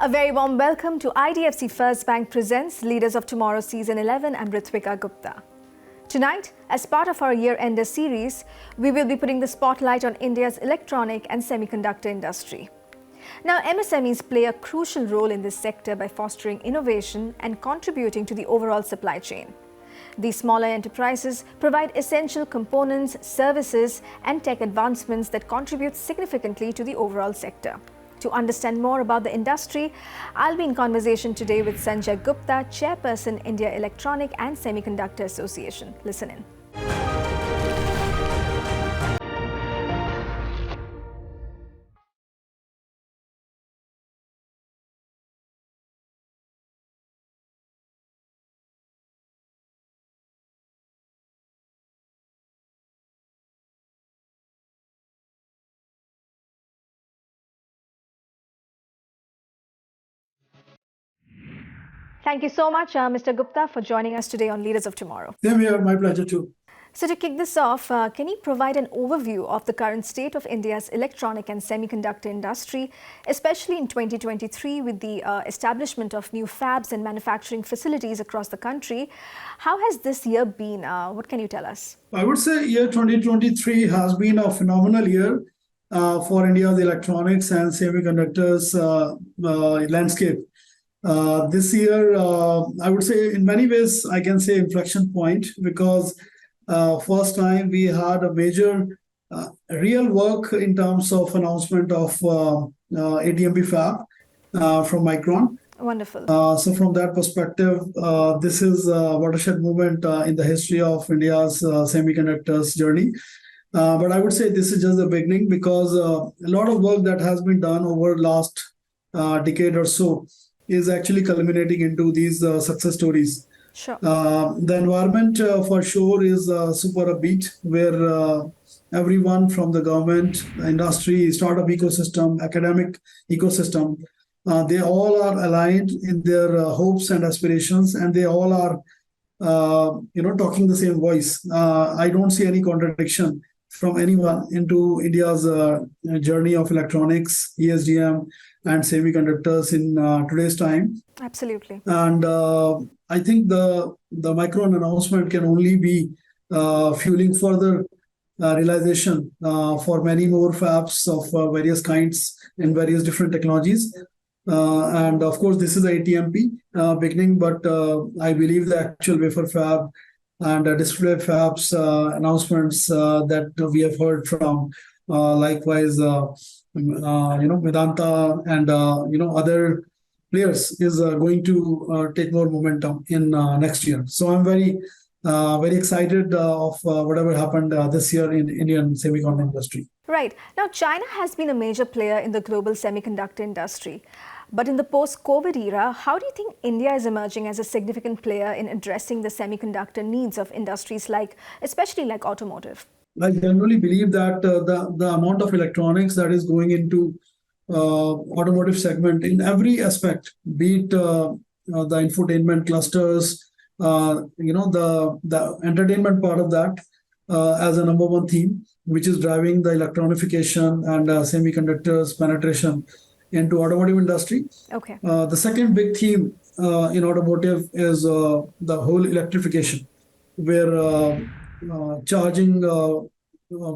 A very warm welcome to IDFC First Bank presents Leaders of Tomorrow Season 11. I'm Ritwika Gupta. Tonight, as part of our year-ender series, we will be putting the spotlight on India's electronic and semiconductor industry. Now, MSMEs play a crucial role in this sector by fostering innovation and contributing to the overall supply chain. These smaller enterprises provide essential components, services, and tech advancements that contribute significantly to the overall sector. To understand more about the industry, I'll be in conversation today with Sanjay Gupta, Chairperson, India Electronic and Semiconductor Association. Listen in. Thank you so much, Mr. Gupta, for joining us today on Leaders of Tomorrow. Same here, my pleasure too. So to kick this off, can you provide an overview of the current state of India's electronic and semiconductor industry, especially in 2023 with the establishment of new FABs and manufacturing facilities across the country? How has this year been? What can you tell us? I would say year 2023 has been a phenomenal year for India's electronics and semiconductors landscape. This year, I would say in many ways, I can say inflection point because first time we had a major real work in terms of announcement of ATMP fab from Micron. Wonderful. So from that perspective, this is a watershed moment in the history of India's semiconductors journey. But I would say this is just the beginning because a lot of work that has been done over the last decade or so is actually culminating into these success stories. Sure. The environment for sure is super upbeat, where everyone from the government, industry, startup ecosystem, academic ecosystem, they all are aligned in their hopes and aspirations, and they all are, talking the same voice. I don't see any contradiction from anyone into India's journey of electronics, ESDM, and semiconductors in today's time. Absolutely. And I think the Micron announcement can only be fueling further realization for many more fabs of various kinds in various different technologies. And of course, this is the ATMP beginning, but I believe the actual wafer fab and display fabs announcements that we have heard from likewise, Vedanta and other players is going to take more momentum in next year. So I'm very excited of whatever happened this year in Indian semiconductor industry. Right. Now, China has been a major player in the global semiconductor industry. But in the post-COVID era, how do you think India is emerging as a significant player in addressing the semiconductor needs of industries especially like automotive? I generally believe that the amount of electronics that is going into automotive segment in every aspect, be it the infotainment clusters, the entertainment part of that as a number one theme, which is driving the electronification and semiconductors penetration into automotive industry. Okay. The second big theme in automotive is the whole electrification, where charging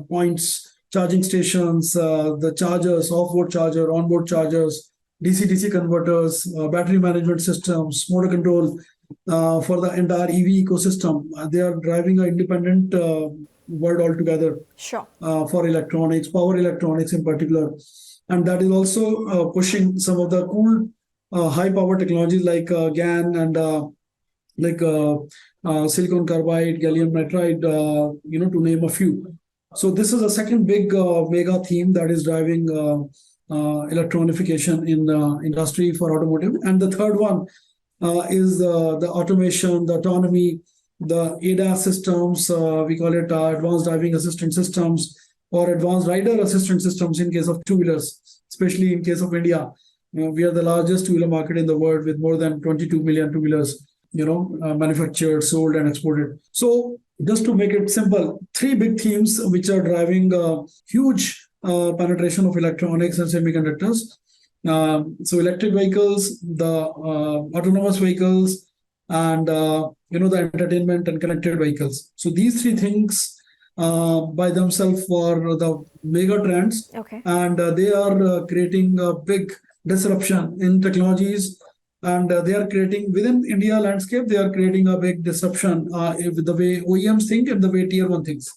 points, charging stations, the chargers, off-board charger, on-board chargers, DC-DC converters, battery management systems, motor control for the entire EV ecosystem. They are driving an independent world altogether. Sure. For electronics, power electronics in particular. And that is also pushing some of the cool high-power technologies like GaN and silicon carbide, gallium nitride, to name a few. So this is a second big mega theme that is driving electronification in the industry for automotive. And the third one is the automation, the autonomy, the ADAS systems, we call it advanced driving assistance systems or advanced rider assistance systems in case of two-wheelers, especially in case of India. We are the largest two-wheeler market in the world with more than 22 million two-wheelers, manufactured, sold, and exported. So just to make it simple, three big themes which are driving huge penetration of electronics and semiconductors. So electric vehicles, the autonomous vehicles, and the entertainment and connected vehicles. So these three things by themselves are the mega trends, Okay. and they are creating a big disruption in technologies, and they are creating within India landscape. They are creating a big disruption with the way OEMs think and the way Tier 1 thinks.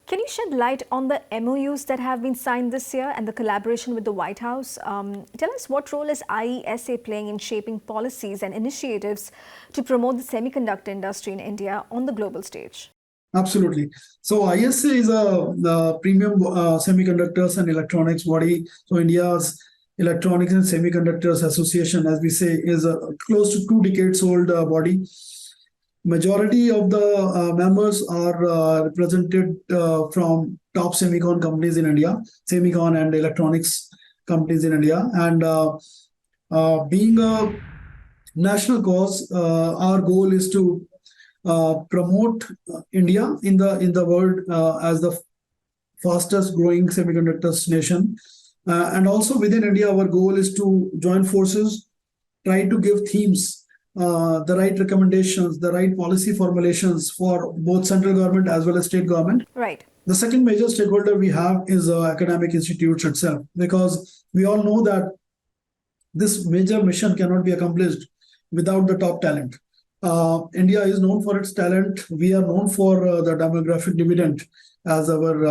Can you shed light on the MOUs that have been signed this year and the collaboration with the White House? Tell us, what role is IESA playing in shaping policies and initiatives to promote the semiconductor industry in India on the global stage? Absolutely. So IESA is the premium semiconductors and electronics body. So India's Electronics and Semiconductors Association, as we say, is a close to 2 decades old body. Majority of the members are represented from top semicon companies in India, semicon and electronics companies in India, and being a national cause, our goal is to promote India in the world as the fastest growing semiconductors nation, and also within India, our goal is to join forces, try to give themes, the right recommendations, the right policy formulations for both central government as well as state government. Right. The second major stakeholder we have is academic institutes itself, because we all know that this major mission cannot be accomplished without the top talent. India is known for its talent. We are known for the demographic dividend, as our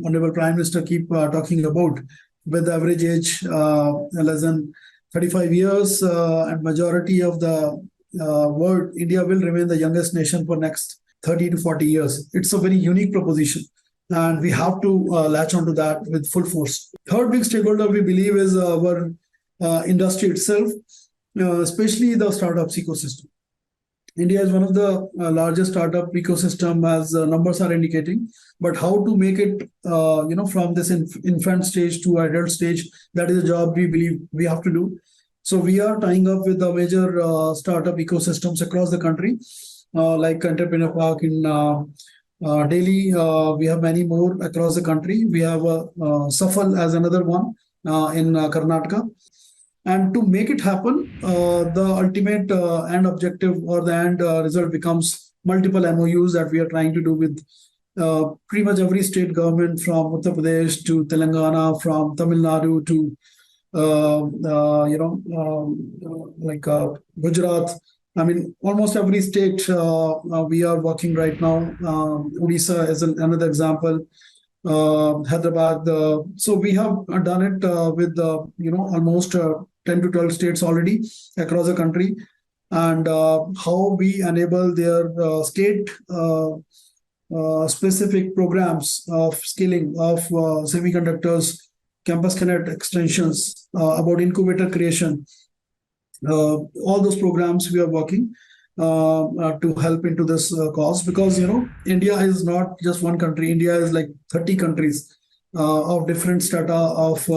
Honorable Prime Minister keep talking about, with average age less than 35 years, and majority of the world, India will remain the youngest nation for next 30 to 40 years. It's a very unique proposition, and we have to latch onto that with full force. Third big stakeholder we believe is our industry itself, especially the startups ecosystem. India is one of the largest startup ecosystem, as numbers are indicating. But how to make it, from this infant stage to adult stage, that is a job we believe we have to do. So we are tying up with the major startup ecosystems across the country, like Entrepreneur Park in Delhi. We have many more across the country. We have Safal as another one in Karnataka. And to make it happen, the ultimate end objective or the end result becomes multiple MOUs that we are trying to do with pretty much every state government, from Uttar Pradesh to Telangana, from Tamil Nadu to Gujarat. I mean, almost every state we are working right now. Odisha is another example. Hyderabad. So we have done it with almost 10 to 12 states already across the country, and how we enable their state specific programs of skilling of semiconductors, campus connect extensions, about incubator creation. All those programs we are working to help into this cause, because India is not just one country. India is like 30 countries of different strata of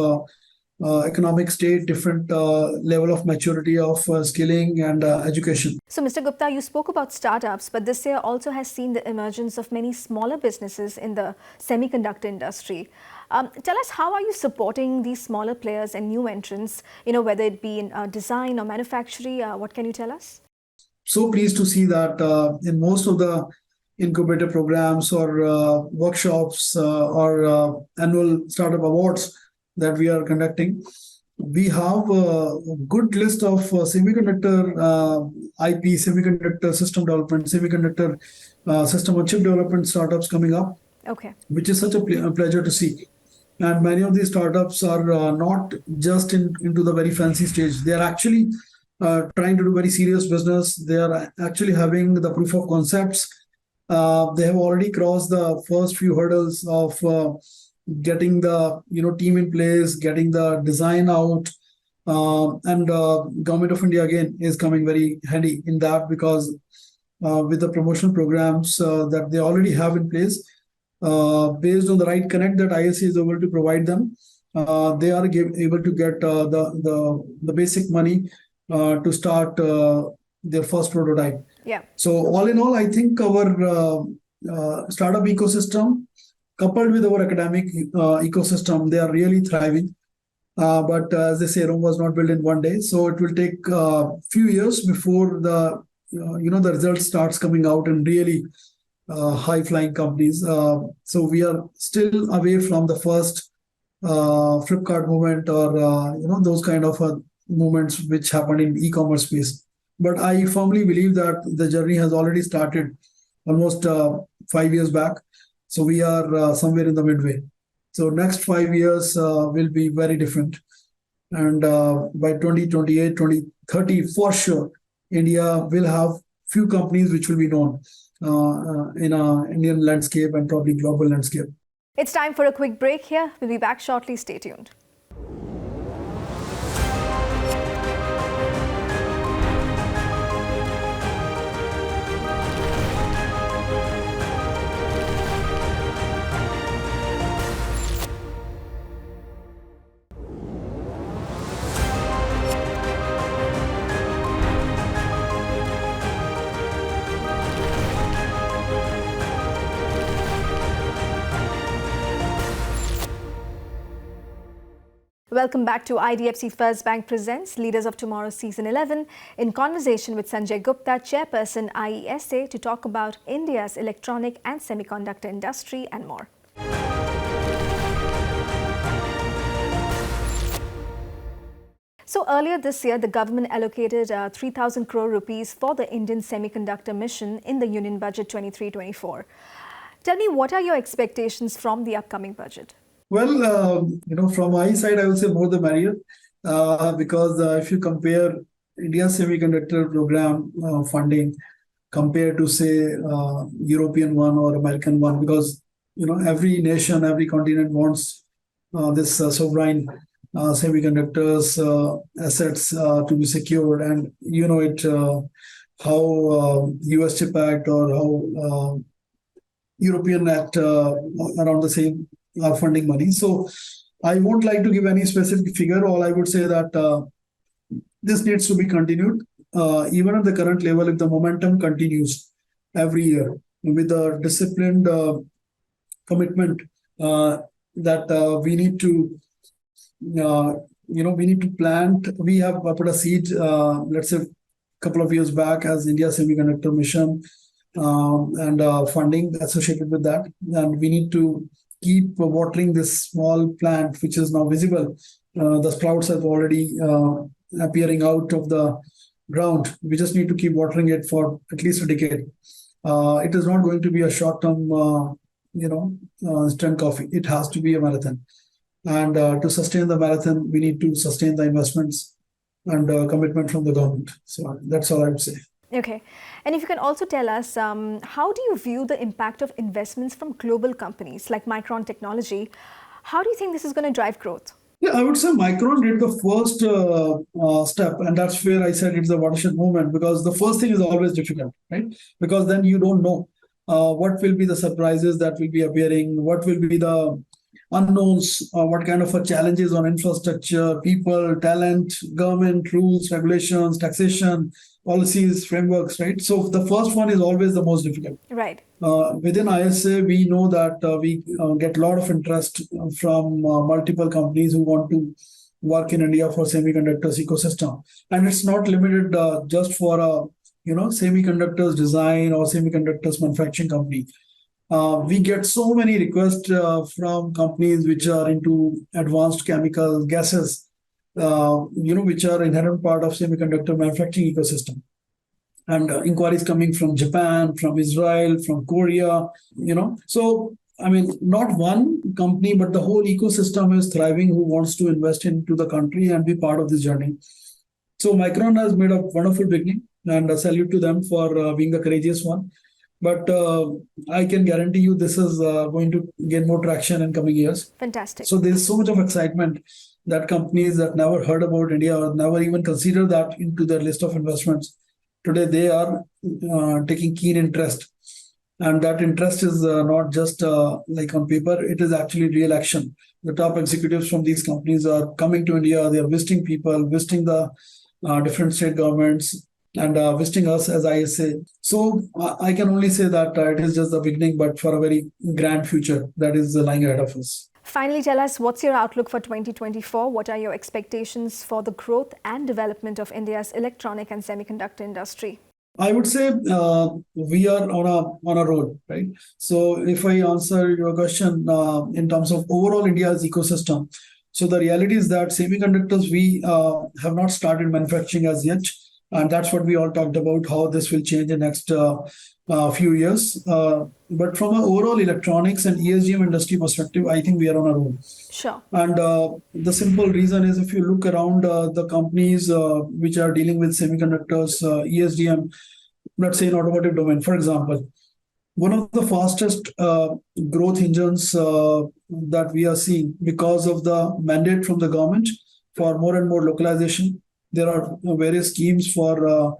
economic state, different level of maturity of skilling and education. So, Mr. Gupta, you spoke about startups, but this year also has seen the emergence of many smaller businesses in the semiconductor industry. Tell us, how are you supporting these smaller players and new entrants, whether it be in design or manufacturing? What can you tell us? So pleased to see that in most of the incubator programs or workshops or annual startup awards that we are conducting, we have a good list of semiconductor IP, semiconductor system development, semiconductor system on chip development startups coming up. Okay. Which is such a pleasure to see. And many of these startups are not just into the very fancy stage. They are actually trying to do very serious business. They are actually having the proof of concepts. They have already crossed the first few hurdles of getting the team in place, getting the design out, and Government of India again is coming very handy in that, because with the promotional programs that they already have in place, based on the right connect that IESA is able to provide them, they are able to get the basic money to start their first prototype. Yeah. So all in all, I think our startup ecosystem, coupled with our academic ecosystem, they are really thriving. But as they say, Rome was not built in one day. So it will take a few years before the result starts coming out in really high flying companies. So we are still away from the first Flipkart movement or those kind of movements which happened in e-commerce space. But I firmly believe that the journey has already started almost 5 years back. So we are somewhere in the midway. So next 5 years will be very different. And by 2028, 2030, for sure, India will have few companies which will be known in an Indian landscape and probably global landscape. It's time for a quick break here. We'll be back shortly. Stay tuned. Welcome back to IDFC First Bank Presents Leaders of Tomorrow Season 11 in conversation with Sanjay Gupta, Chairperson IESA, to talk about India's electronic and semiconductor industry and more. So earlier this year, the government allocated 3,000 crore rupees for the Indian semiconductor mission in the Union Budget 23-24. Tell me, what are your expectations from the upcoming budget? Well, from my side, I would say more the merrier, because if you compare India's semiconductor program funding compared to, say, European one or American one, because every nation, every continent wants this sovereign semiconductors assets to be secured, and how US Chip Act or how European Act around the same are funding money. So I won't like to give any specific figure. All I would say that this needs to be continued, even at the current level, if the momentum continues every year with a disciplined commitment that we need to, we need to plant. We have put a seed, let's say, a couple of years back as India Semiconductor Mission and funding associated with that, and we need to keep watering this small plant, which is now visible. The sprouts have already appearing out of the ground. We just need to keep watering it for at least a decade. It is not going to be a short-term, instant coffee. It has to be a marathon. And to sustain the marathon, we need to sustain the investments and commitment from the government. So that's all I would say. Okay. And if you can also tell us, how do you view the impact of investments from global companies like Micron Technology? How do you think this is going to drive growth? Yeah, I would say Micron did the first step, and that's where I said it's a watershed movement, because the first thing is always difficult, right? Because then you don't know what will be the surprises that will be appearing, what will be the unknowns, what kind of challenges on infrastructure, people, talent, government, rules, regulations, taxation, policies, frameworks, right? So the first one is always the most difficult. Right. Within ISA, we know that we get a lot of interest from multiple companies who want to work in India for semiconductors ecosystem. And it's not limited just for a semiconductors design or semiconductors manufacturing company. We get so many requests from companies which are into advanced chemical gases, which are inherent part of semiconductor manufacturing ecosystem. And inquiries coming from Japan, from Israel, from Korea, So, I mean, not one company, but the whole ecosystem is thriving who wants to invest into the country and be part of this journey. So Micron has made a wonderful beginning, and a salute to them for being a courageous one. But I can guarantee you this is going to gain more traction in coming years. Fantastic. So there's so much of excitement that companies that never heard about India or never even considered that into their list of investments, today they are taking keen interest. And that interest is not just like on paper, it is actually real action. The top executives from these companies are coming to India, they are visiting people, visiting the different state governments, and visiting us as ISA. So I can only say that it is just the beginning, but for a very grand future that is lying ahead of us. Finally, tell us what's your outlook for 2024? What are your expectations for the growth and development of India's electronic and semiconductor industry? I would say we are on a roll, right? So if I answer your question in terms of overall India's ecosystem, so the reality is that semiconductors we have not started manufacturing as yet, and that's what we all talked about how this will change in next few years. But from an overall electronics and ESGM industry perspective, I think we are on a roll. Sure. And the simple reason is if you look around the companies which are dealing with semiconductors, ESDM, let's say in automotive domain, for example, one of the fastest growth engines that we are seeing because of the mandate from the government for more and more localization. There are various schemes for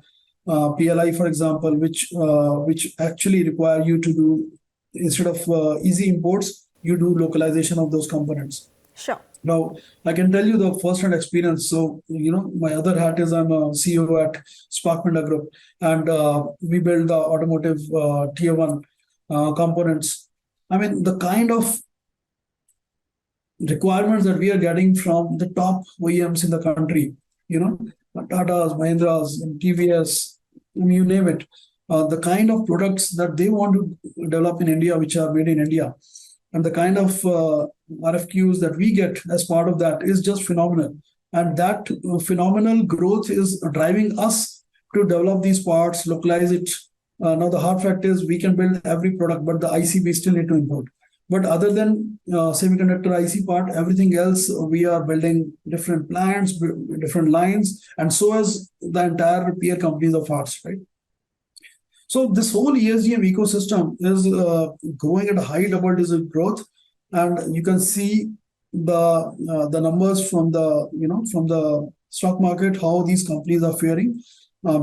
PLI, for example, which actually require you to do, instead of easy imports, you do localization of those components. Sure. Now, I can tell you the first-hand experience. So, my other hat is I'm a CEO at Sparkminda Group, and we build the automotive tier one components. I mean, the kind of requirements that we are getting from the top OEMs in the country, Tatas, Mahindras, and TVS, you name it, the kind of products that they want to develop in India, which are made in India, and the kind of RFQs that we get as part of that is just phenomenal. And that phenomenal growth is driving us to develop these parts, localize it. Now, the hard fact is we can build every product, but the IC we still need to import. But other than semiconductor IC part, everything else, we are building different plants, different lines, and so as the entire peer companies of ours, right? So this whole ESGM ecosystem is growing at a high double-digit growth, and you can see the numbers from the stock market, how these companies are faring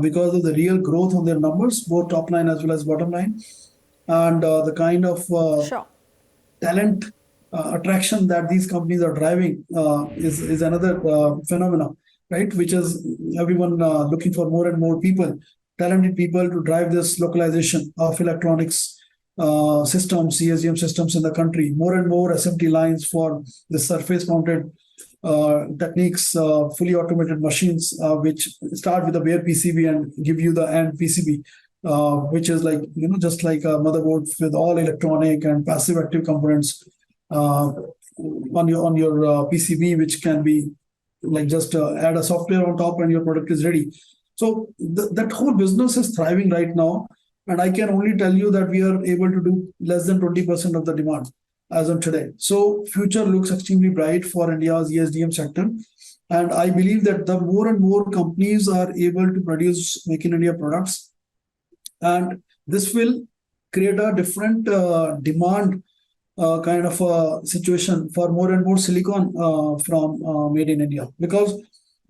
because of the real growth on their numbers, both top line as well as bottom line, and the kind of Sure. talent attraction that these companies are driving is another phenomenon, right? Which is everyone looking for more and more people, talented people to drive this localization of electronics systems, ESDM systems in the country. More and more SMT lines for the surface-mounted techniques, fully automated machines, which start with a bare PCB and give you the end PCB. Which is like, just like a motherboard with all electronic and passive active components on your PCB, which can be like just add a software on top and your product is ready. So that whole business is thriving right now. And I can only tell you that we are able to do less than 20% of the demand as of today. So future looks extremely bright for India's ESDM sector. And I believe that the more and more companies are able to produce Make in India products, and this will create a different demand kind of a situation for more and more silicon from made in India. Because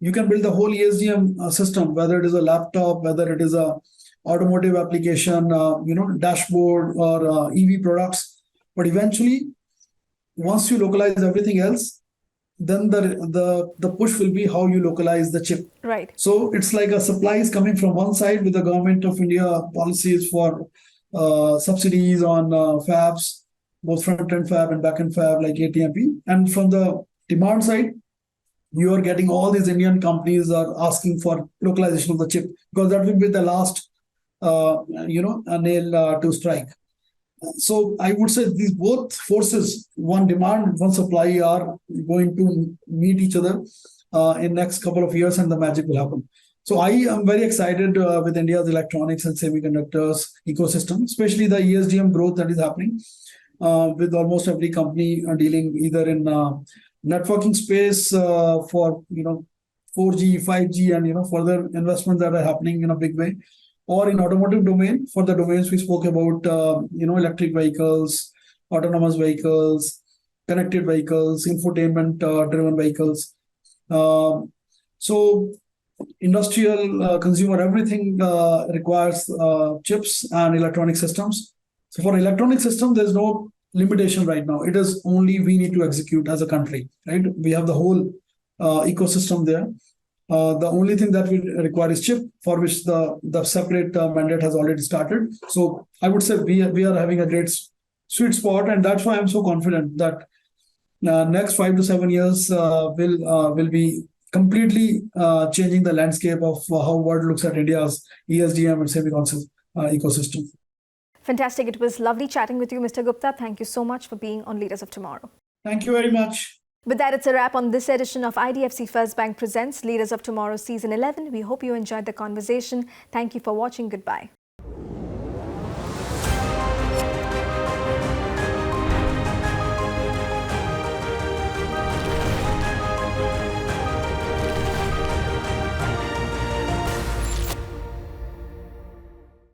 you can build the whole ESDM system, whether it is a laptop, whether it is a automotive application, dashboard or EV products. But eventually, once you localize everything else, then the push will be how you localize the chip. Right. So it's like a supply is coming from one side with the government of India policies for subsidies on FABs, both front-end fab and back-end fab like ATMP. And from the demand side, you are getting all these Indian companies are asking for localization of the chip, because that will be the last, a nail to strike. So I would say these both forces, one demand, one supply, are going to meet each other in next couple of years, and the magic will happen. So I am very excited with India's electronics and semiconductors ecosystem, especially the ESDM growth that is happening with almost every company dealing either in networking space for 4G, 5G, and further investments that are happening in a big way, or in automotive domain for the domains we spoke about, electric vehicles, autonomous vehicles, connected vehicles, infotainment driven vehicles. So industrial, consumer, everything requires chips and electronic systems. So for electronic system, there's no limitation right now. It is only we need to execute as a country, right? We have the whole ecosystem there. The only thing that we require is chip, for which the separate mandate has already started. So I would say we are having a great sweet spot, and that's why I'm so confident that next 5 to 7 years will be completely changing the landscape of how world looks at India's ESDM and semiconductor ecosystem. Fantastic. It was lovely chatting with you, Mr. Gupta. Thank you so much for being on Leaders of Tomorrow. Thank you very much. With that, it's a wrap on this edition of IDFC First Bank Presents Leaders of Tomorrow Season 11. We hope you enjoyed the conversation. Thank you for watching. Goodbye.